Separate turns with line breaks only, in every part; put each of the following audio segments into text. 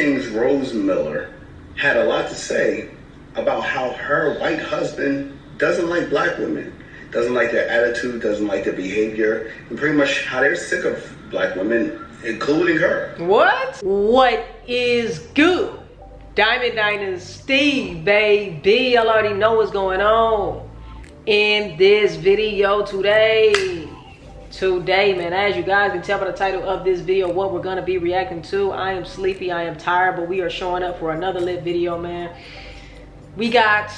King's Rose Miller had a lot to say about how her white husband doesn't like black women, doesn't like their attitude, doesn't like their behavior, and pretty much how they're sick of black women, including her.
What is good? Diamond Dynasty, baby. Y'all already know what's going on in this video today. Man, as you guys can tell by the title of this video, what we're gonna be reacting to. I am sleepy, I am tired, but we are showing up for another lit video, man. We got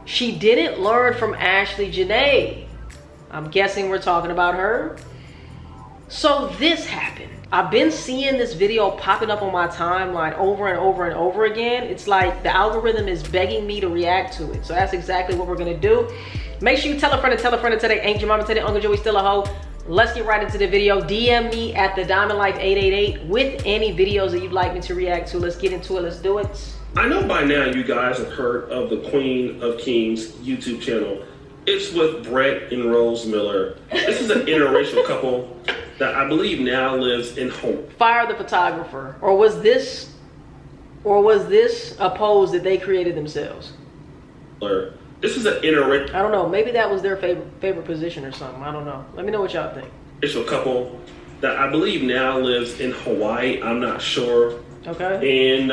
She Didn't Learn from Ashlee Jenae. I'm guessing we're talking about her. So this happened. I've been seeing this video popping up on my timeline over and over and over again. It's like the algorithm is begging me to react to it. So that's exactly what we're gonna do. Make sure you tell a friend to tell a friend to tell their ain't your mama, tell their Uncle Joey still a hoe. Let's get right into the video. DM me at THEDIAMONDLIFE888 with any videos that you'd like me to react to. Let's get into it. Let's do it.
I know by now you guys have heard of the Queen of Kings YouTube channel. It's with Brett and Rose Miller. This is an interracial couple that I believe now lives in Hawaii.
Fire the photographer. Or was this a pose that they created themselves?
This is an interracial.
I don't know. Maybe that was their favorite position or something. I don't know. Let me know what y'all think.
It's a couple that I believe now lives in Hawaii. I'm not sure.
Okay.
And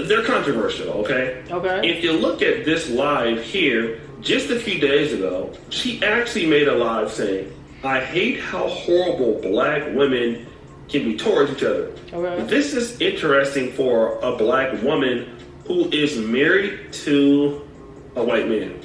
they're controversial, okay?
Okay.
If you look at this live here, just a few days ago, she actually made a live saying, I hate how horrible black women can be towards each other.
Okay.
This is interesting for a black woman who is married to a white man.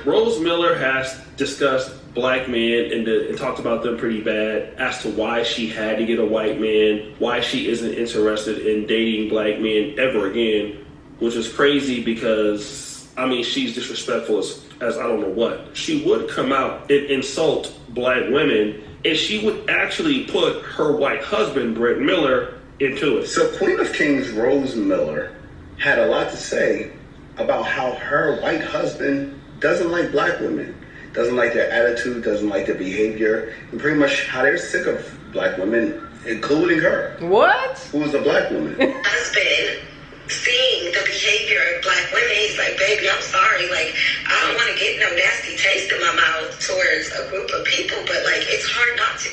Rose Miller has discussed black men and talked about them pretty bad as to why she had to get a white man, why she isn't interested in dating black men ever again, which is crazy because, I mean, she's disrespectful as I don't know what. She would come out and insult black women, and she would actually put her white husband, Brett Miller, into it.
So Queen of Kings Rose Miller had a lot to say about how her white husband doesn't like black women, doesn't like their attitude, doesn't like their behavior, and pretty much how they're sick of black women, including her.
What?
Who is a black woman?
Husband seeing the behavior of black women, he's like, baby, I'm sorry, like, I don't want to get no nasty taste in my mouth towards a group of people, but like, it's hard not to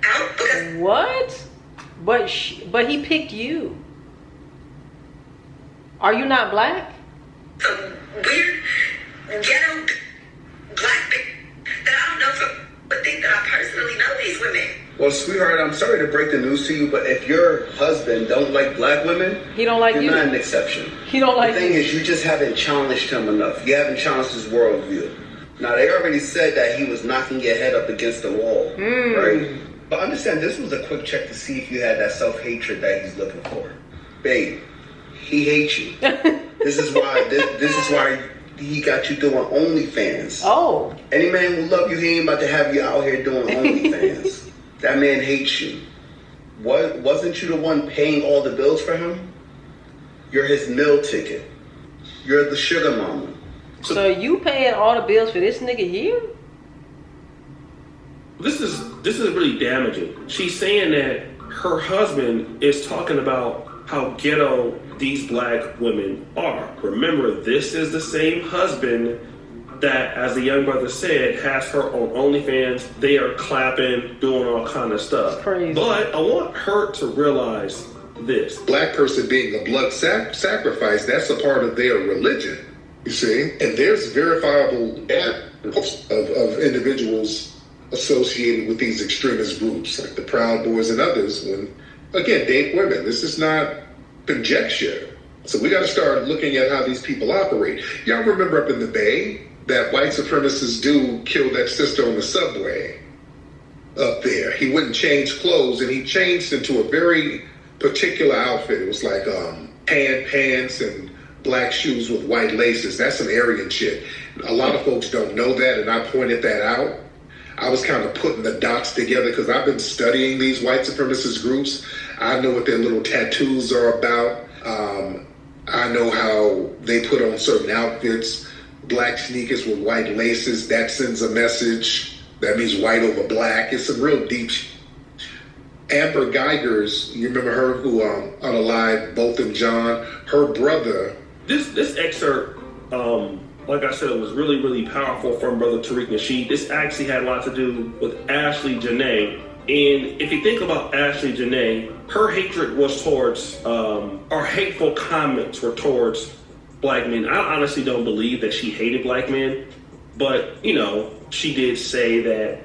out because
what? But he picked you. Are you not black?
some weird ghetto black people that I don't know but think that I personally know these women.
Well, sweetheart, I'm sorry to break the news to you, but if your husband don't like black women,
he don't like
you're
you.
You're not an exception.
He don't like
you. The thing
you.
is, you just haven't challenged him enough. You haven't challenged his worldview. Now, they already said that he was knocking your head up against the wall, right? But understand, this was a quick check to see if you had that self-hatred that he's looking for. Babe, he hates you. This is why he got you doing OnlyFans.
Oh.
Any man who love you, he ain't about to have you out here doing OnlyFans. That man hates you. Wasn't you the one paying all the bills for him? You're his meal ticket. You're the sugar mama.
So you paying all the bills for this nigga here?
This is really damaging. She's saying that her husband is talking about how ghetto these black women are. Remember, this is the same husband that, as the young brother said, has her on OnlyFans. They are clapping, doing all kind of stuff.
Crazy.
But I want her to realize this.
Black person being a blood sacrifice, that's a part of their religion, you see? And there's verifiable evidence of individuals associated with these extremist groups, like the Proud Boys and others, when, again, date women. This is not conjecture. So we got to start looking at how these people operate. Y'all remember up in the Bay, that white supremacist dude killed that sister on the subway up there. He wouldn't change clothes, and he changed into a very particular outfit. It was like tan pants and black shoes with white laces. That's some Aryan shit. A lot of folks don't know that, and I pointed that out. I was kind of putting the dots together because I've been studying these white supremacist groups. I know what their little tattoos are about. I know how they put on certain outfits, black sneakers with white laces. That sends a message. That means white over black. It's some real deep shit. Amber Geiger's, you remember her who unalived Bolton John, her brother.
This excerpt, like I said, it was really, really powerful from Brother Tariq Nasheed. This actually had a lot to do with Ashlee Jenae. And if you think about Ashlee Jenae, her hatred was towards, or hateful comments were towards black men. I honestly don't believe that she hated black men, but, you know, she did say that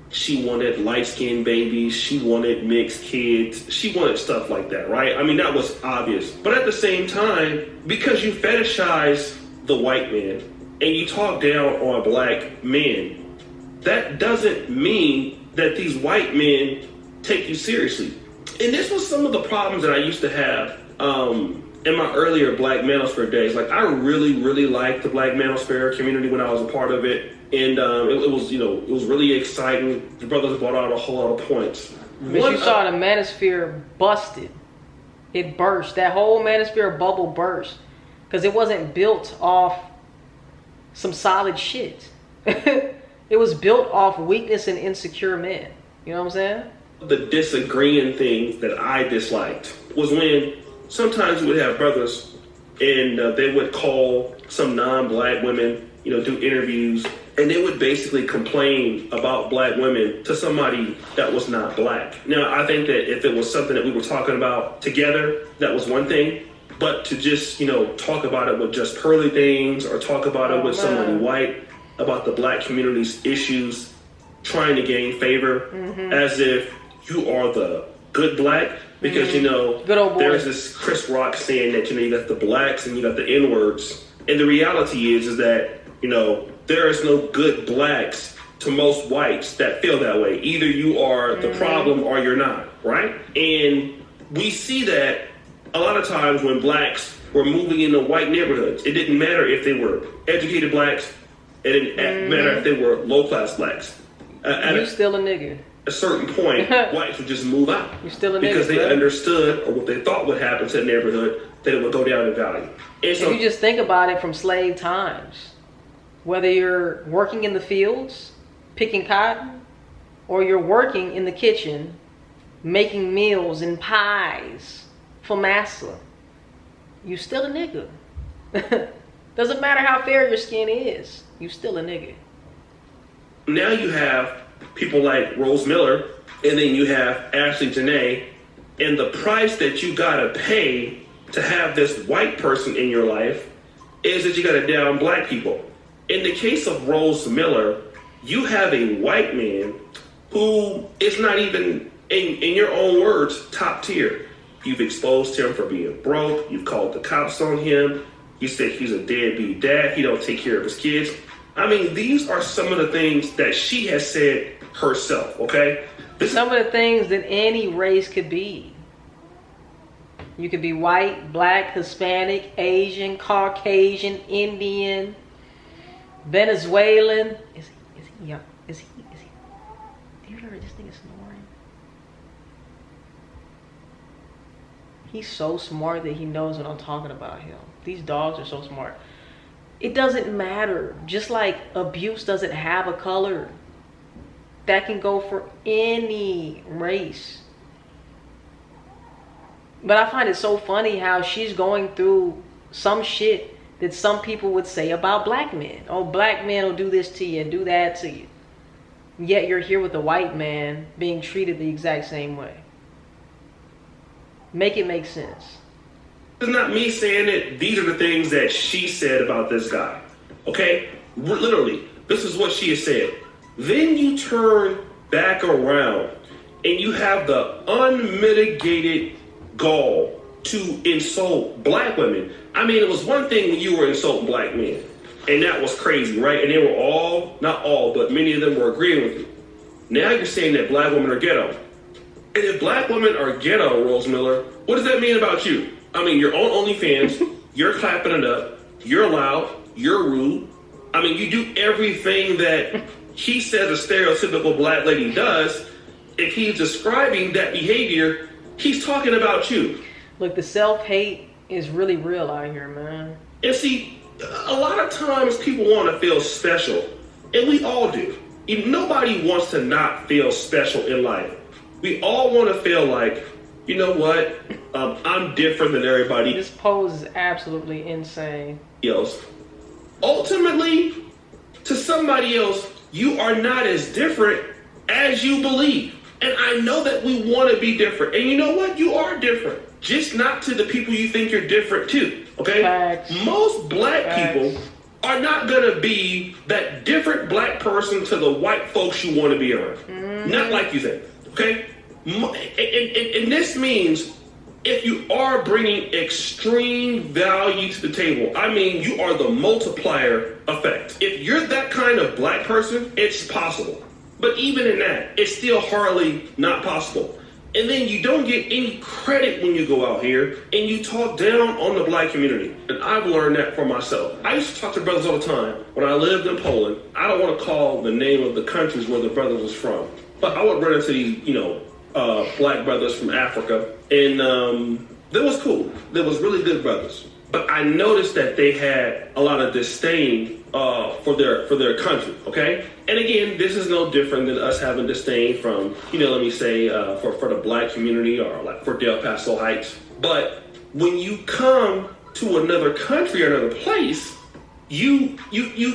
she wanted light-skinned babies, she wanted mixed kids, she wanted stuff like that, right? I mean, that was obvious. But at the same time, because you fetishize the white man and you talk down on black men, that doesn't mean that these white men take you seriously. And this was some of the problems that I used to have in my earlier Black Manosphere days. Like, I really, really liked the Black Manosphere community when I was a part of it. And it was, you know, it was really exciting. The brothers brought out a whole lot of points.
But you saw the Manosphere busted. It burst. That whole Manosphere bubble burst. Because it wasn't built off some solid shit. It was built off weakness and insecure men. You know what I'm saying?
The disagreeing thing that I disliked was when sometimes you would have brothers and they would call some non-black women, you know, do interviews, and they would basically complain about black women to somebody that was not black. Now, I think that if it was something that we were talking about together, that was one thing. But to just, you know, talk about it with just pearly things or talk about it with somebody white, about the black community's issues, trying to gain favor as if you are the good black. Because, you know, there's this Chris Rock saying that, you know, you got the blacks and you got the N-words. And the reality is that, you know, there is no good blacks to most whites that feel that way. Either you are the problem or you're not, right? And we see that a lot of times when blacks were moving into white neighborhoods. It didn't matter if they were educated blacks. It didn't matter if they were low-class blacks.
You still a nigga.
A certain point, whites would just move out.
You still a nigga,
because they understood, or what they thought would happen to the neighborhood, that it would go down in value. And so,
if you just think about it from slave times, whether you're working in the fields, picking cotton, or you're working in the kitchen, making meals and pies for massa, you still a nigga. Doesn't matter how fair your skin is, you still a nigga.
Now you have people like Rose Miller, and then you have Ashlee Jenae, and the price that you gotta pay to have this white person in your life is that you gotta down black people. In the case of Rose Miller, you have a white man who is not even, in your own words, top tier. You've exposed him for being broke. You've called the cops on him. You said he's a deadbeat dad. He don't take care of his kids. I mean, these are some of the things that she has said herself, okay?
Some of the things that any race could be. You could be white, black, Hispanic, Asian, Caucasian, Indian, Venezuelan. Is he young? Is he? Do you hear this thing is snoring? He's so smart that he knows when I'm talking about him. These dogs are so smart. It doesn't matter. Just like abuse doesn't have a color. That can go for any race. But I find it so funny how she's going through some shit that some people would say about black men. Oh, black men will do this to you and do that to you. Yet you're here with a white man being treated the exact same way. Make it make sense.
It's not me saying it. These are the things that she said about this guy. Okay? Literally, this is what she has said. Then you turn back around and you have the unmitigated gall to insult black women. I mean, it was one thing when you were insulting black men, and that was crazy, right? And they were all, not all, but many of them were agreeing with you. Now you're saying that black women are ghetto. And if black women are ghetto, Rose Miller, what does that mean about you? I mean, you're on OnlyFans, you're clapping it up, you're loud, you're rude. I mean, you do everything that he says a stereotypical black lady does. If he's describing that behavior, he's talking about you.
Look, the self-hate is really real out here, man.
And see, a lot of times people want to feel special, and we all do. Nobody wants to not feel special in life. We all want to feel like, you know what, I'm different than everybody
This pose is absolutely insane.
else. Ultimately, to somebody else, you are not as different as you believe. And I know that we want to be different. And you know what? You are different. Just not to the people you think you're different to. Okay?
Facts.
Most black
Facts.
people are not going to be that different black person to the white folks you want to be around. Not like you think. Okay? And this means if you are bringing extreme value to the table, I mean, you are the multiplier effect. If you're that kind of black person, it's possible. But even in that, it's still hardly not possible. And then you don't get any credit when you go out here and you talk down on the black community. And I've learned that for myself. I used to talk to brothers all the time. When I lived in Poland, I don't want to call the name of the countries where the brother was from, but I would run into these, black brothers from Africa. And that was cool. They was really good brothers. But I noticed that they had a lot of disdain for their country, okay? And again, this is no different than us having disdain from, let me say, for the black community or like for Del Paso Heights. But when you come to another country or another place, you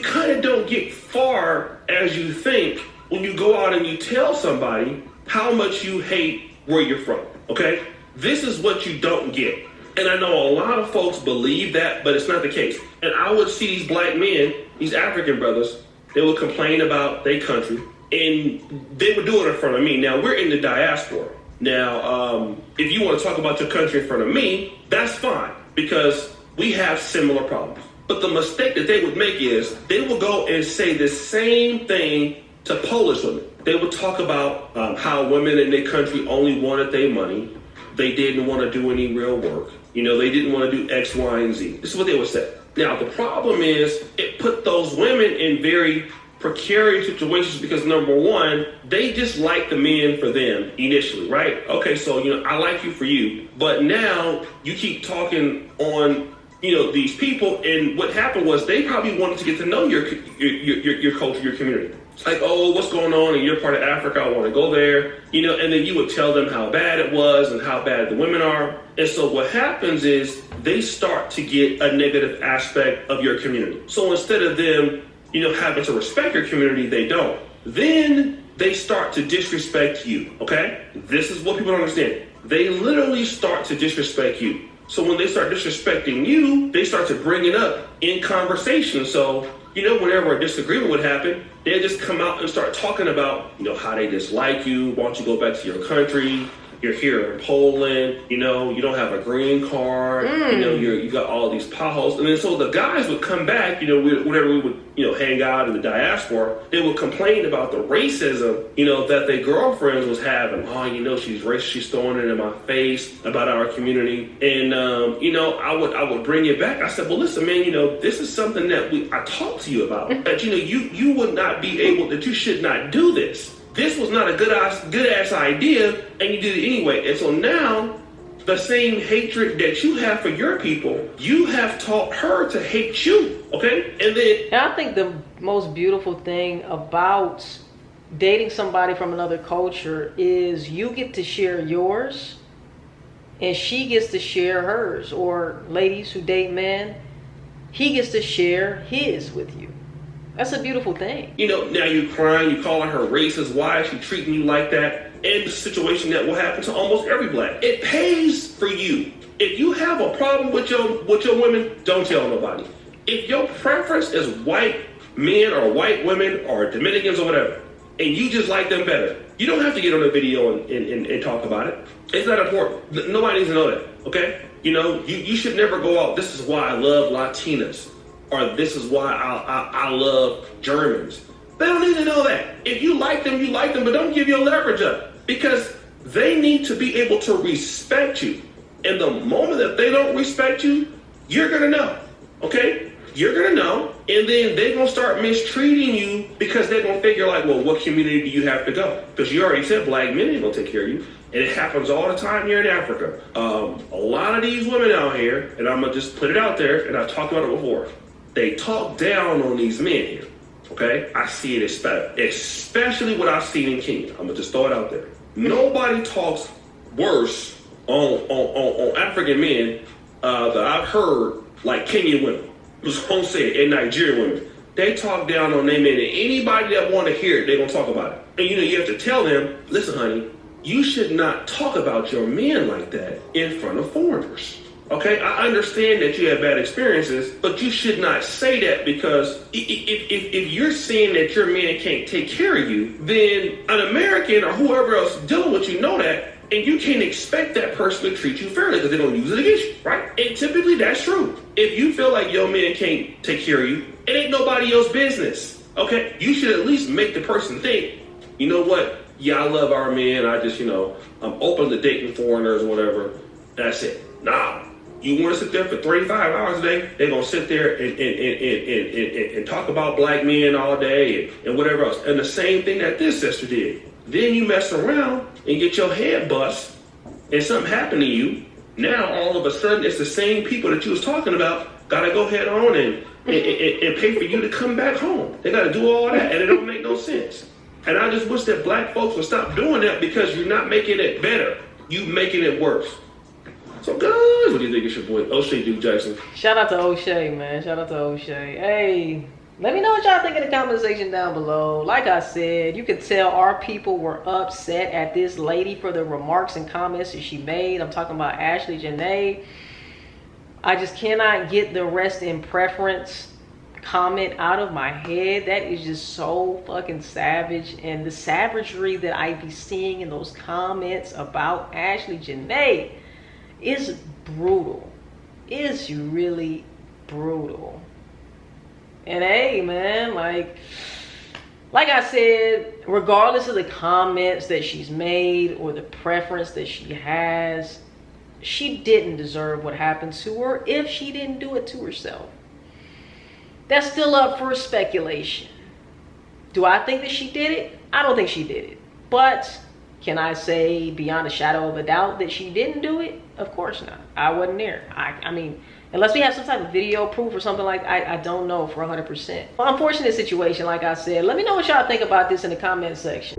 kind of don't get far as you think when you go out and you tell somebody how much you hate where you're from, okay? This is what you don't get. And I know a lot of folks believe that, but it's not the case. And I would see these black men, these African brothers, they would complain about their country, and they would do it in front of me. Now, we're in the diaspora. Now, if you want to talk about your country in front of me, that's fine, because we have similar problems. But the mistake that they would make is they will go and say the same thing to Polish women. They would talk about how women in their country only wanted their money. They didn't want to do any real work. They didn't want to do X, Y, and Z. This is what they would say. Now, the problem is it put those women in very precarious situations because, number one, they just like the men for them initially, right? Okay, so, I like you for you. But now you keep talking on, these people. And what happened was they probably wanted to get to know your culture, your community. It's like, oh, what's going on in your part of Africa? I want to go there, and then you would tell them how bad it was and how bad the women are. And so what happens is they start to get a negative aspect of your community. So instead of them, having to respect your community, they don't. Then they start to disrespect you, okay? This is what people don't understand. They literally start to disrespect you. So when they start disrespecting you, they start to bring it up in conversation. So whenever a disagreement would happen, they'd just come out and start talking about, how they dislike you. Why don't you go back to your country? You're here in Poland, you don't have a green card, you got all these potholes. And then so the guys would come back, whenever we would, hang out in the diaspora, they would complain about the racism, that their girlfriends was having. Oh, she's racist, she's throwing it in my face about our community. And, I would bring it back. I said, well, listen, man, this is something that I talked to you about. That, you would not be able, that you should not do this. This was not a good ass idea, and you did it anyway. And so now, the same hatred that you have for your people, you have taught her to hate you, okay? And
I think the most beautiful thing about dating somebody from another culture is you get to share yours, and she gets to share hers. Or ladies who date men, he gets to share his with you. That's a beautiful thing.
Now you're crying, you're calling her racist. Why is she treating you like that? And the situation that will happen to almost every black. It pays for you. If you have a problem with your women, don't tell nobody. If your preference is white men or white women or Dominicans or whatever, and you just like them better, you don't have to get on a video and talk about it. It's not important. Nobody needs to know that, okay? You should never go out, this is why I love Latinas. Or this is why I love Germans. They don't need to know that. If you like them, but don't give your leverage up. Because they need to be able to respect you. And the moment that they don't respect you, you're going to know. Okay? You're going to know. And then they're going to start mistreating you because they're going to figure like, well, what community do you have to go? Because you already said black men ain't going to take care of you. And it happens all the time here in Africa. A lot of these women out here, and I'm going to just put it out there, and I've talked about it before. They talk down on these men here, okay? I see it especially what I've seen in Kenya. I'm going to just throw it out there. Nobody talks worse on African men that I've heard like Kenyan women. Just gonna say it, and Nigerian women. They talk down on their men, and anybody that want to hear it, they're gonna talk about it. And you have to tell them, listen, honey, you should not talk about your men like that in front of foreigners. Okay, I understand that you have bad experiences, but you should not say that, because if you're saying that your man can't take care of you, then an American or whoever else dealing with you know that, and you can't expect that person to treat you fairly because they're going to use it against you, right? And typically that's true. If you feel like your man can't take care of you, it ain't nobody else's business, okay? You should at least make the person think, you know what? Yeah, I love our men. I just, I'm open to dating foreigners or whatever. That's it. Nah. You want to sit there for 35 hours a day, they're going to sit there and talk about black men all day and whatever else. And the same thing that this sister did. Then you mess around and get your head bust and something happened to you. Now, all of a sudden, it's the same people that you was talking about got to go head on and pay for you to come back home. They got to do all that, and it don't make no sense. And I just wish that black folks would stop doing that, because you're not making it better. You making it worse. So guys, what do you think it's your boy O'Shea Duke Jackson?
Shout out to O'Shea, man. Shout out to O'Shea. Hey, let me know what y'all think in the comment section down below. Like I said, you could tell our people were upset at this lady for the remarks and comments that she made. I'm talking about Ashlee Jenae. I just cannot get the rest in preference comment out of my head. That is just so fucking savage. And the savagery that I be seeing in those comments about Ashlee Jenae is brutal. It's really brutal. And hey, man, like I said, regardless of the comments that she's made or the preference that she has, she didn't deserve what happened to her if she didn't do it to herself. That's still up for speculation. Do I think that she did it? I don't think she did it. But can I say beyond a shadow of a doubt that she didn't do it? Of course not. I wasn't there. I mean, unless we have some type of video proof or something like that, I don't know for 100%. Unfortunate situation, like I said. Let me know what y'all think about this in the comment section.